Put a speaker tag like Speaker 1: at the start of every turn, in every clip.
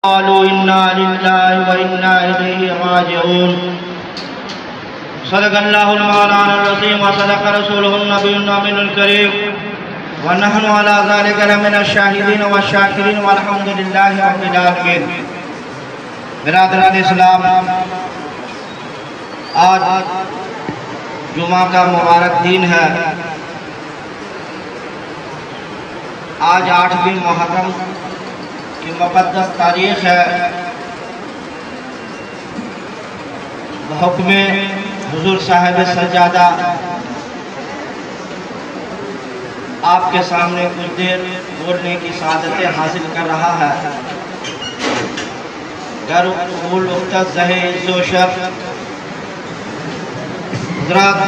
Speaker 1: قالوا إنا لله وإنا إليه راجعون صدق الله المولانا العظيم وصدق رسوله النبي الأمين الكريم ونحن على ذلك لمن الشاهدين والشاكرين والحمد لله رب العالمين. برادران اسلام، آج جمعہ کا مبارک دن ہے. آج 8ویں محرم کی مقدس تاریخ ہے. بحکم حضور صاحب سجادہ آپ کے سامنے کچھ دیر بولنے کی سعادت حاصل کر رہا ہے. گر قبول اختر زہے عز و شرف حضرات،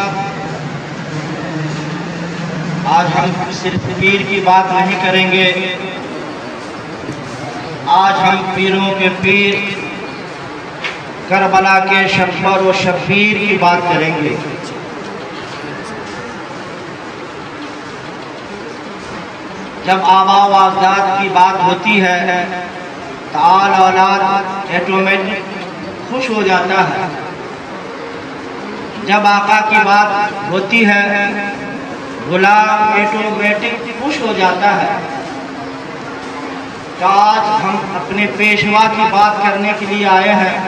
Speaker 1: آج ہم صرف پیر کی بات نہیں کریں گے. آج ہم پیروں کے پیر کربلا کے شبر و شبیر کی بات کریں گے. جب آبا و اجداد کی بات ہوتی ہے تو آل اولاد ایٹومیٹک خوش ہو جاتا ہے. جب آقا کی بات ہوتی ہے غلام ایٹومیٹک خوش ہو جاتا ہے. تو آج ہم اپنے پیشوا کی بات کرنے کے لیے آئے ہیں،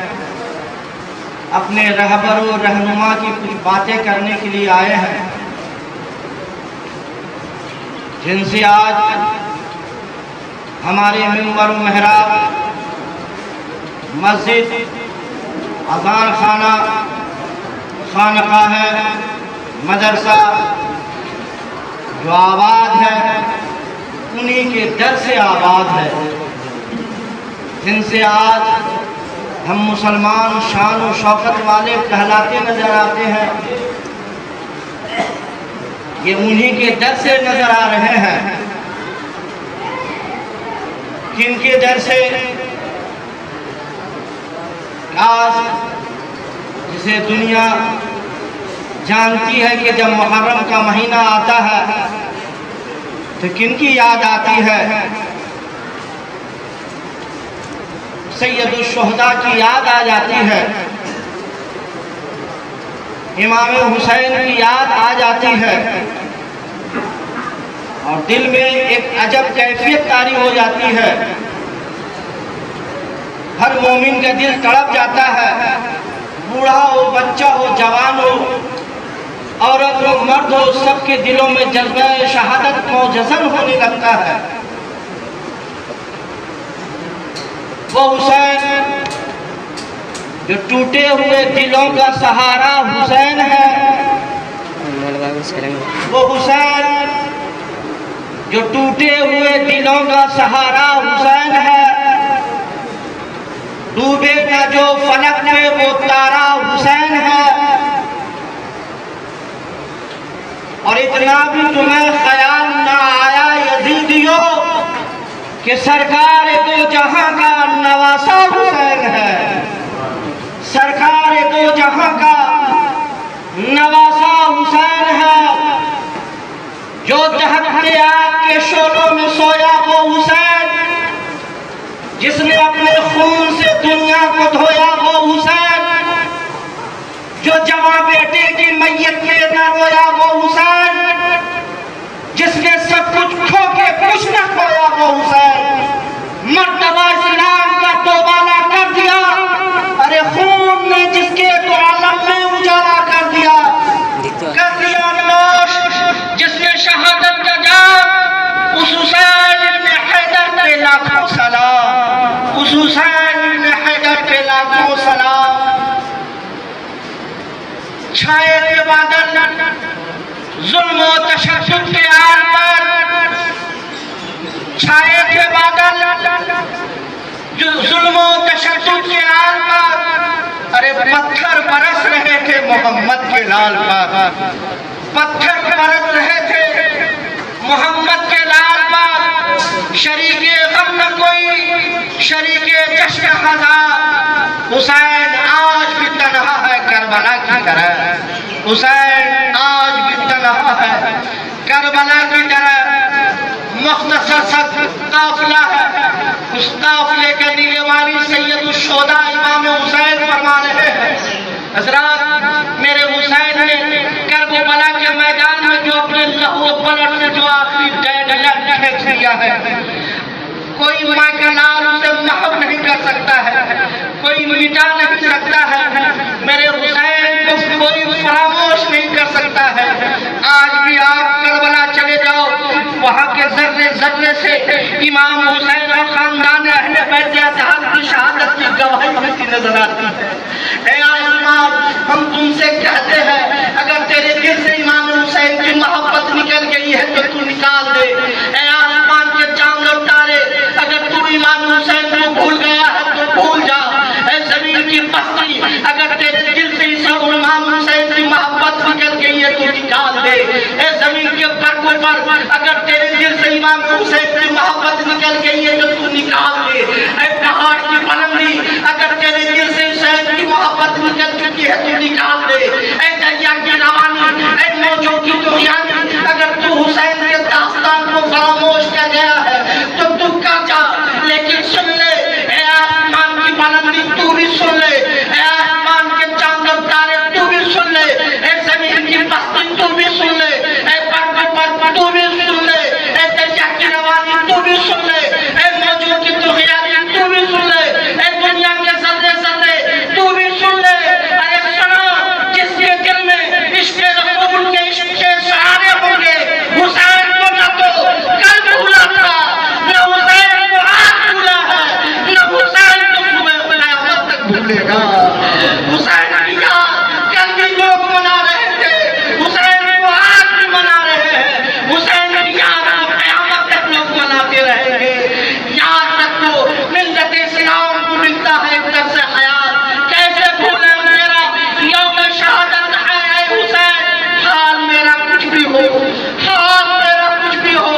Speaker 1: اپنے رہبر و رہنما کی کچھ باتیں کرنے کے لیے آئے ہیں، جن سے آج ہمارے منبر و محراب، مسجد، اذان خانہ، خانقاہ، مدرسہ جو آباد ہے انہی کے در سے آباد ہے، جن سے آج ہم مسلمان شان و شوکت والے کہلاتے نظر آتے ہیں. یہ انہی کے در سے نظر آ رہے ہیں. کن کے در سے؟ جسے دنیا جانتی ہے کہ جب محرم کا مہینہ آتا ہے تو کن کی یاد آتی ہے؟ سید الشہداء کی یاد آ جاتی ہے، امام حسین کی یاد آ جاتی ہے، اور دل میں ایک عجب کیفیت طاری ہو جاتی ہے. ہر مومن کا دل تڑپ جاتا ہے، بوڑھا ہو، بچہ ہو، جوان ہو، عورت ہو، مرد ہو، سب کے دلوں میں جذبہ شہادت موجزن ہونے لگتا ہے. وہ حسین جو ٹوٹے ہوئے دلوں کا سہارا حسین ہے، وہ حسین جو ٹوٹے ہوئے دلوں کا سہارا حسین ہے. ڈوبے نہ جو فلک میں وہ تارا حسین ہے. اور اتنا بھی تمہیں خیال نہ آیا یزیدیوں کہ سرکار دو جہاں کا نواسا حسین ہے. سرکار دو جہاں کا نواسا حسین ہے. جو دہکتے آگ کے شعلوں میں سویا وہ حسین، جس نے اپنے خون سے دنیا کو دھویا وہ حسین، جو جوان بیٹے کی میت میں نہ رویا وہ حسین، جس نے سب کچھ کھو کے کچھ نہ کھویا وہ حسین. مرتبہ اسلام کا دوبالا کر دیا، ارے خون نے جس کے تو عالم میں اجالا کر دیا نوش، جس نے شہادت کا جام. اس حسین ابن حیدر پہ لاکھوں سلام، اس حسین ابن حیدر پہ لاکھوں سلام. چھائے تھے بادل ظلم و تشدد کے آل پر، چھائے تھے بادل ظلم و تشدد کے آل پر. ارے پتھر برس رہے تھے محمد کے لال پر، پتھر برس رہے تھے محمد کے لال پر. شریک غم نہ کوئی، شریک جشن ہزار. حسین آج بھی تنہا ہے کربلا کی طرح، حسین آج بھی تنہا ہے کربلا کی طرح. مختصر سا قافلہ ہے، اس قافلے کے نیلے والی حضرات میرے حسین نے کربلا کے میدان میں جو اپنے لہو پلٹ سے جو آخری ڈیڈ لائن پھینک دیا ہے، کوئی مائیکل لال اسے محو نہیں کر سکتا ہے، کوئی مٹا نہیں سکتا ہے، میرے حسین کو کوئی فراموش نہیں کر سکتا ہے۔ آج بھی آپ کربلا چلے جاؤ، وہاں کے ذرے ذرے سے امام حسین اور خاندان اہل بیت اطہار کی شہادت کی گواہی ملتی نظر آتی ہے۔ اے آسمان، ہم تم سے کہتے ہیں اگر تیرے دل سے امام حسین کی محبت نکل گئی ہے تو تو نکال دے۔ اے آسمان کے چاند اور تارے، اگر تو امام حسین کو بھول گیا ہے تو بھول جا۔ اے زمین کی پستی، اگر تیرے دل سے امام حسین کی محبت نکل گئی ہے تو نکال دے۔ اے زمین کے برگوں پر، اگر تیرے دل سے امام حسین کی محبت نکل گئی ہے تو نکال دے۔ اے پہاڑ کی بلندی، اگر تیرے دل سے حسین کی محبت نکل چکی ہے تو نکال دے۔ اے دریا کی روانی، اے موجوں کی طغیانی، اگر تو حسین کے داستان کو فراموش کر گیا ہے تو تو کر جا، لیکن سن لے، اے آسمان کی بلندی تو بھی سن لے، اے آسمان کے چاند اور تارے تو بھی سن لے، اے زمین کی پستی تو بھی سن لے، اے پرد پر تو بھی سن لے، اے دریا کی روانی تو بھی سن لے، اے موجوں کی طغیانی تو بھی سن لے، اے دنیا کے ذرے ذرے تو بھی سن لے۔ اے سنا، جس کے دل میں عشق رسول کے عشق کے سہارے ہوں گے، حسین کو نہ تو کل بھولا تھا، نہ حسین کو آج بھولا ہے، نہ حسین کو صبح قیامت تک بھولے گا۔ حسین کی یاد کل بھی لوگ منا رہے تھے، حسین کو آج بھی منا رہے ہیں، حسین کی یاد کو قیامت تک لوگ مناتے رہیں گے۔ یاد رکھو، ملت اسلام کو ملتا ہے ایک طرف سے حیات، کیسے بھولے میرا یوم شہادت ہے اے حسین۔ حال میرا کچھ بھی ہو، حال میرا کچھ بھی ہو،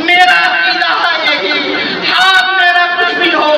Speaker 1: میرا عقیدہ ہے یہی، حال میرا کچھ بھی ہو،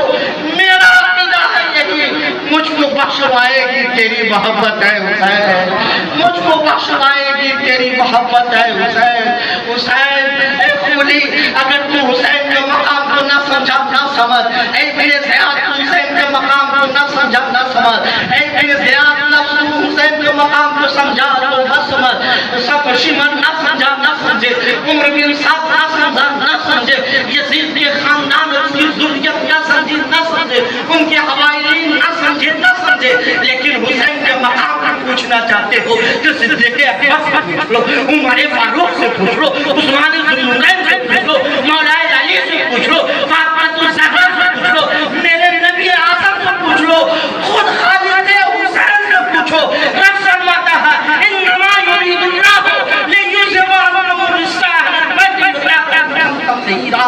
Speaker 1: میرا عقیدہ ہے یہی، مجھ کو بخشوائے گی تیری محبت ہے حسین، مجھ کو بخشوائے گی تیری محبت ہے حسین۔ حسین اے پھولی، اگر تو حسین کے مقام کو نہ سمجھا نہ سمجھ، اے میرے زیاد تو حسین کے مقام کو نہ سمجھا نہ سمجھ، اے میرے زیاد نفس تو حسین کے مقام کو سمجھا تو نہ سمجھ، سب شمن نہ سمجھا نہ سمجھے، عمر بن سعد نہ سمجھا نہ سمجھے، یزید کے خاندان اور اس کی ذریت نہ سمجھی نہ سمجھے، ان کے حوالین نہ سمجھے نہ سمجھے، لیکن حسین کے مقام کو پوچھنا چاہتے ہو تو صدیق اکبر سے پوچھ لو، عمر فاروق سے پوچھ لو، عثمان بن نورین سے پوچھ لو، مولا علی سے پوچھ لو، فاطمہ الزہرا سے پوچھ لو، میرے نبی اعظم سے پوچھ لو، خود خالد حسین سے پوچھو۔ رب فرماتا ہے انما یرید اللہ لیذہب عنکم الرجس اہل البیت ویطہرکم تطہیرا۔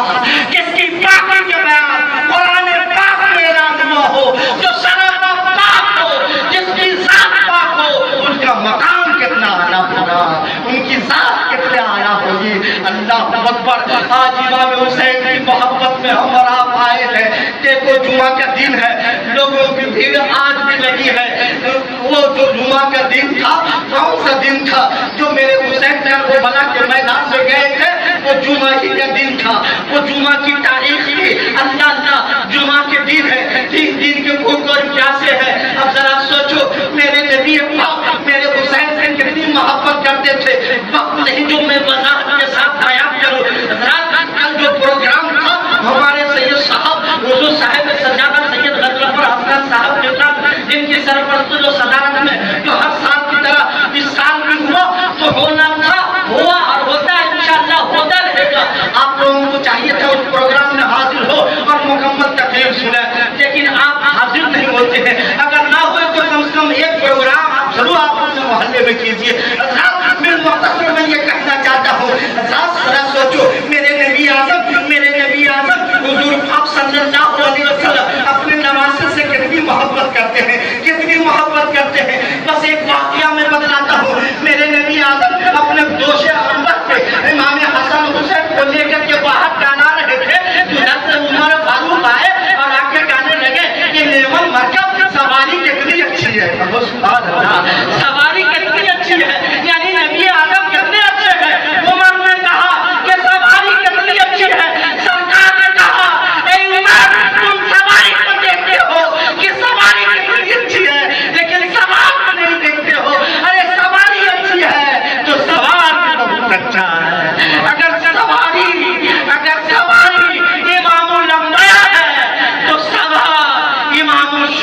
Speaker 1: جس کی پاکی کے بیان قرآن پاک میں اعلان ہوا ہو، جو سراپا پاک ہو، جس کی ذات پاک ہو، ان کا مقام کتنا اعلیٰ ہوگا، ان کی ذات کتنے اعلیٰ ہوگی۔ اللہ اکبر۔ آج امام حسین کی محبت میں ہم اور آپ آئے ہیں۔ دیکھو جمعہ کا دن ہے، لوگوں کی بھیڑ آج بھی لگی ہے۔ وہ جو جمعہ کا دن تھا، کون سا دن تھا جو میرے حسین کربلا کے میدان میں گئے تھے؟ وہ جمعہ ہی کا دن تھا، وہ جمعہ کی تاریخ تھی۔ اللہ اللہ، جمعہ کے دن ہے، 3 دن کے بھوک اور پیاسے ہے۔ اب ذرا سوچو، میرے نبی پاک میرے حسین سے کتنی محبت کرتے تھے۔ وقت نہیں جو میں وضاحت کے ساتھ بیان کروں۔ رات کل جو پروگرام تھا، ہمارے سید صاحب حضور صاحب سجادہ سید غضنفر حسن صاحب کے ساتھ، جن کی سرپرستی و صدارت میں جو ہر سال کی طرح اس سال بھی ہوا، تو ہونا تھا، ہوا اور ہوتا ہے، انشاءاللہ ہوتا رہے گا۔ آپ لوگوں کو چاہیے تھا اس پروگرام میں حاضر ہو اور مکمل تقریر سنیں، لیکن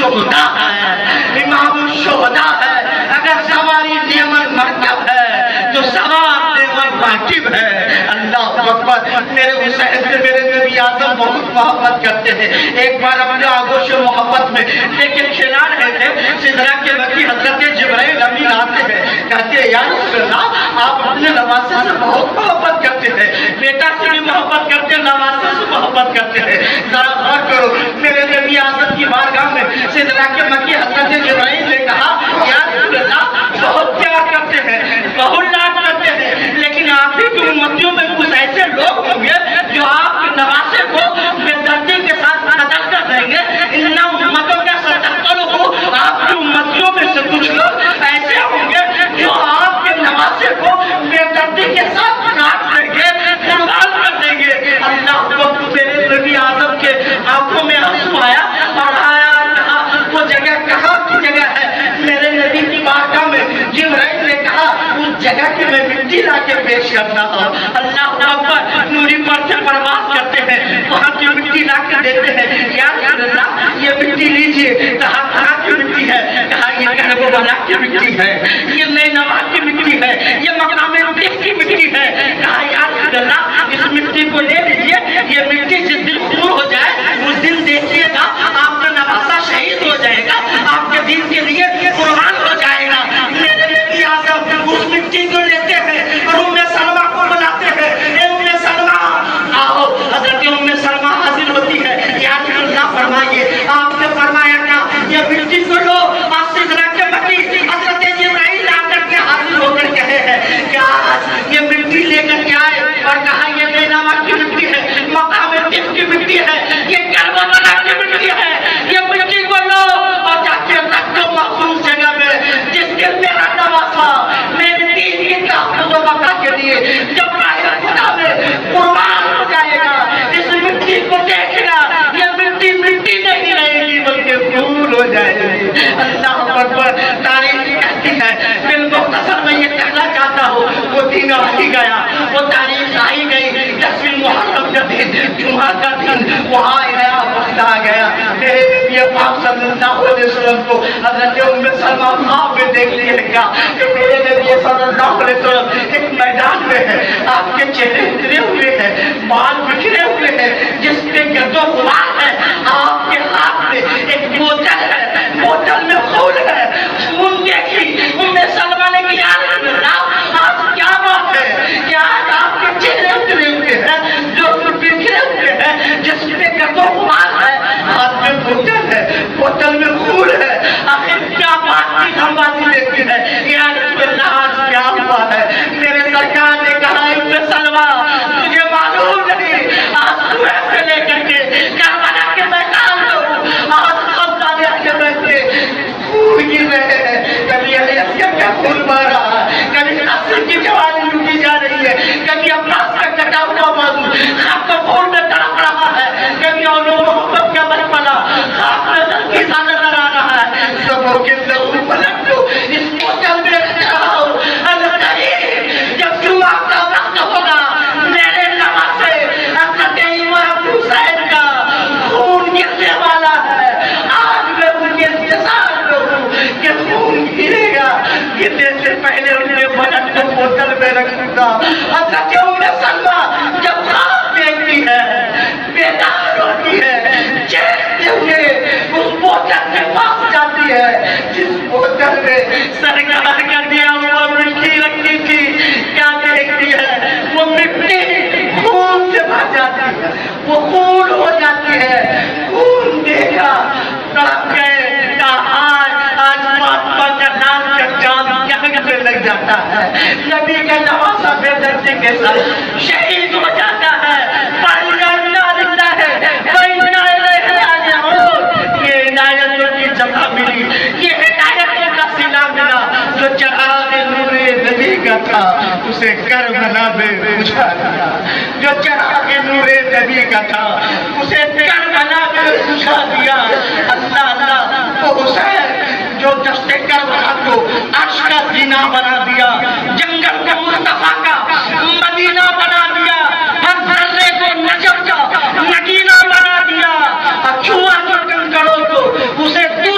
Speaker 1: الشہداء ہے، امام الشہداء ہے۔ اگر سواری نیمن مرکب ہے تو سوار نیمن راکب ہے۔ اللہ اکبر۔ میرے حسین سے میرے نبی اعظم بہت محبت کرتے ہیں۔ ایک بار اپنے آگوش و محبت میں لیکن کھلا رہے تھے، سدرہ کے مکی حضرت جبرائیل امین آتے ہیں، کہتے ہیں یا رسول اللہ آپ اپنے نواسے سے بہت محبت کرتے ہیں، بیٹا سے بھی محبت کرتے ہیں، نواسے سے محبت کرتے ہیں۔ ذرا غور کرو، میرے نبی اعظم کی بارگاہ میں سدرہ کے مکی حضرت جبرائیل نے کہا یا رسول اللہ بہت پیار کرتے ہیں، بہت لاڈ کرتے ہیں، لیکن آپ ہی کی امتیوں میں کچھ ایسے لوگ ہوں گے جو آپ کے نواسے کو بے دردی کے ساتھ قتل کر دیں گے۔ ان امتوں کا ستقتل ہو، آپ کی امتیوں میں سے کچھ لوگ ایسے ہوں گے جو آپ کے نواسے کو بے دردی کے ساتھ کاٹ دیں گے، قربان کر دیں گے۔ اللہ کو میرے نبی اعظم کے آنکھوں میں آنسو آیا اور آیا کہا وہ جگہ کہاں کی جگہ ہے؟ میرے نبی کی بارگاہ میں جبرائیل نے کہا اس جگہ کی میں مٹی لا کے پیش کرتا ہوں۔ اللہ اکبر۔ نوری پر سے پرواز کرتے ہیں، وہاں کی مٹی لا کے دیتے ہیں، یا رسول اللہ یہ مٹی لیجئے۔ کہا کہاں کی مٹی ہے؟ کہا یہ کہنگو والا کی مٹی ہے، یہ نینوا کی مٹی ہے، یہ مقام رفیق کی مٹی ہے۔ کہا یا رسول اللہ اس مٹی کو لے لیجئے، یہ مٹی جس دن خون ہو جائے اس دن دیکھیے گا آپ کا نواسا شہید ہو جائے گا، آپ کے دین کے لیے قربان ہو جائے گا۔ میرے نبی اعظم اس مٹی کو لیتے ہیں اور ام سلمہ کو بلاتے ہیں، اے ام سلمہ آؤ۔ حضرت ام سلمہ حاضر ہوتی ہے، یا رسول اللہ فرمائیے۔ آپ نے فرمایا کیا؟ یہ مٹی کو لو۔ آپ سے ذرا کے مکی حضرت جبرائیل آ کر کے حاضر ہو کر کہے ہیں کہ آج یہ مٹی لے کر کے آئے اور کہا یہ نینوا کی مٹی ہے، مقام رفیق کی مٹی ہے، یہ کربلا کی مٹی ہے، یہ مٹی کو لو اور جا کے رکھ دو مخصوص جگہ میں جس کے میرا نواسا میرے دین کی تحفظ و بقا کے لیے جب راہ خدا میں قربان ہو جائے گا، اس مٹی کو دیکھنا یہ مٹی مٹی نہیں رہے گی بلکہ پھول ہو جائے گی۔ اللہ اکبر۔ تاریخ کہتی ہے، بالمختصر میں یہ کہنا چاہتا ہوں، وہ دن آئی گیا، وہ تاریخ آئی گئی، 10 محرم کا دن، جمعہ کا دن، وہاں نیا وقت آ گیا۔ میرے نبی پاک صلی اللہ علیہ وسلم کو حضرت ام سلمہ خواب میں دیکھ لیا گیا کہ میرے نبی صلی اللہ علیہ وسلم ایک میدان میں ہے، آپ کے چہرے اترے ہوئے ہیں، بال بکھرے ہوئے ہیں، جس پہ گرد و غبار ہے، آپ کے ہاتھ میں ایک بوتل ہے، بوتل میں خون ہے۔ خون دیکھی ام سلمہ نے کہا یا رسول اللہ آج کیا بات ہے کہ آج آپ کے چہرے اترے ہوئے ہیں جو بکھرے ہوئے ہیں، جس پہ گرد و غبار ہے، ہاتھ میں بوتل ہے، بوتل میں خون ہے، آخر کیا بات کی ہم باتیں دیکھتے ہیں؟ یا رسول اللہ آج کیا ہوا ہے؟ میرے سرکار نے کہا ام سلمہ مجھے معلوم نہیں، آج صبح سے لے کر کے کربلا کے میدان میں آج سب دانے کے بیٹھے خون گر رہے ہیں، کبھی علی اصغر کا خون بہ رہا ہے، کبھی نصر کی جوانی لوٹی جا رہی ہے، کبھی عباس کا کٹا ہوا بازو خاک و خون میں تڑپ رہا ہے، کبھی علوم محبت کا بچپنا خاک میں تلخیصہ نظر آ رہا ہے۔ سبوں کے لہو پلٹ دو، اس بوتل میں رکھاؤ، القریب جب جمعہ کا وقت ہوگا میرے نواسے حضرت امام حسین کا خون گرنے والا ہے، آج میں ان کے انتظار میں ہوں کہ خون گرے گا، گرنے سے پہلے ان کے بدن کو بوتل میں رکھ دوں گا۔ حضرت ام سلمہ جب خواب دیکھتی ہے، بیدار ہوتی ہے، چہتے ہوئے اس بوتل کے پاس جاتی ہے جس بوتل میں سرکار کا دیا ہوا مٹی رکھی تھی، کیا دیکھتی ہے؟ وہ مٹی خون سے بھر جاتی ہے، وہ خون ہو جاتی ہے، خون دیکھا تڑپ گئے، کہا آج فاطمہ کا نام کا چاند یہاں پہ لگ جاتا ہے، نبی کا نواسا بے دردی کے ساتھ شہید ہو جاتا ہے۔ یہ عنایتوں کی جگہ ملی، یہ ہدایتوں کا سلا ملا، جو چراغ نور نبی کا تھا اسے کربلا میں بجھا دیا، جو چراغ نور نبی کا تھا اسے کربلا میں بجھا دیا۔ اللہ اللہ، وہ حسین جو دشت کربلا کو عرش کا زینہ بنا دیا، جنگل کو مصطفیٰ کا مدینہ بنا دیا، ہر ذرے کو نجف کا نگینہ بنا دیا، چھوا کو کنکڑوں کو اسے دور